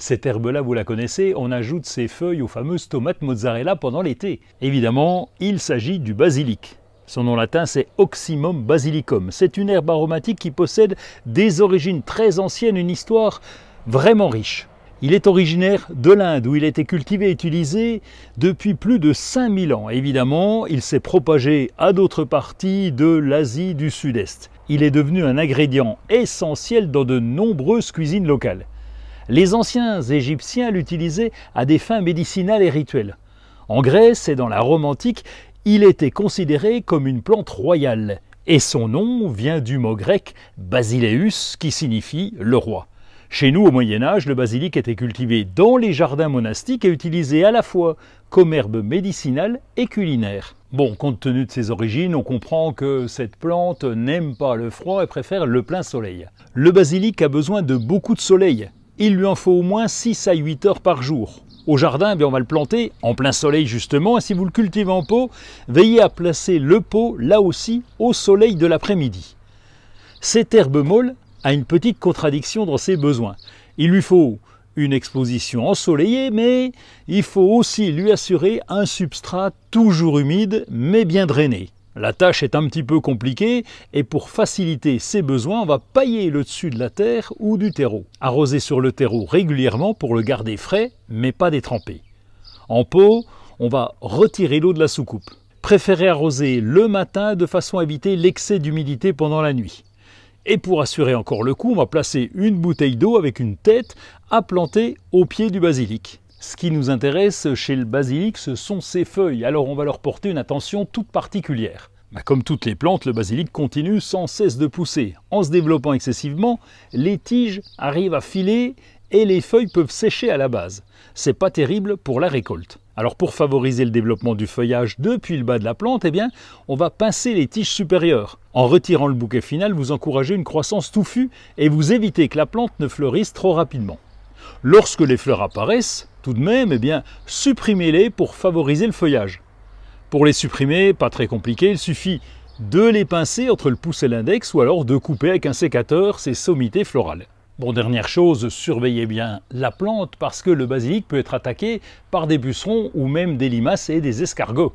Cette herbe-là, vous la connaissez, on ajoute ses feuilles aux fameuses tomates mozzarella pendant l'été. Évidemment, il s'agit du basilic. Son nom latin, c'est Oxymum basilicum. C'est une herbe aromatique qui possède des origines très anciennes, une histoire vraiment riche. Il est originaire de l'Inde, où il a été cultivé et utilisé depuis plus de 5000 ans. Évidemment, il s'est propagé à d'autres parties de l'Asie du Sud-Est. Il est devenu un ingrédient essentiel dans de nombreuses cuisines locales. Les anciens Égyptiens l'utilisaient à des fins médicinales et rituelles. En Grèce et dans la Rome antique, il était considéré comme une plante royale. Et son nom vient du mot grec « basileus » qui signifie « le roi ». Chez nous, au Moyen-Âge, le basilic était cultivé dans les jardins monastiques et utilisé à la fois comme herbe médicinale et culinaire. Bon, compte tenu de ses origines, on comprend que cette plante n'aime pas le froid et préfère le plein soleil. Le basilic a besoin de beaucoup de soleil. Il lui en faut au moins 6 à 8 heures par jour. Au jardin, on va le planter en plein soleil justement, et si vous le cultivez en pot, veillez à placer le pot là aussi au soleil de l'après-midi. Cette herbe molle a une petite contradiction dans ses besoins. Il lui faut une exposition ensoleillée, mais il faut aussi lui assurer un substrat toujours humide, mais bien drainé. La tâche est un petit peu compliquée, et pour faciliter ses besoins, on va pailler le dessus de la terre ou du terreau. Arroser sur le terreau régulièrement pour le garder frais, mais pas détrempé. En pot, on va retirer l'eau de la soucoupe. Préférez arroser le matin de façon à éviter l'excès d'humidité pendant la nuit. Et pour assurer encore le coup, on va placer une bouteille d'eau avec une tête à planter au pied du basilic. Ce qui nous intéresse chez le basilic, ce sont ses feuilles, alors on va leur porter une attention toute particulière. Comme toutes les plantes, le basilic continue sans cesse de pousser. En se développant excessivement, les tiges arrivent à filer et les feuilles peuvent sécher à la base. C'est pas terrible pour la récolte. Alors pour favoriser le développement du feuillage depuis le bas de la plante, on va pincer les tiges supérieures. En retirant le bouquet final, vous encouragez une croissance touffue et vous évitez que la plante ne fleurisse trop rapidement. Lorsque les fleurs apparaissent, tout de même, supprimez-les pour favoriser le feuillage. Pour les supprimer, pas très compliqué, il suffit de les pincer entre le pouce et l'index ou alors de couper avec un sécateur ces sommités florales. Bon, dernière chose, surveillez bien la plante parce que le basilic peut être attaqué par des pucerons ou même des limaces et des escargots.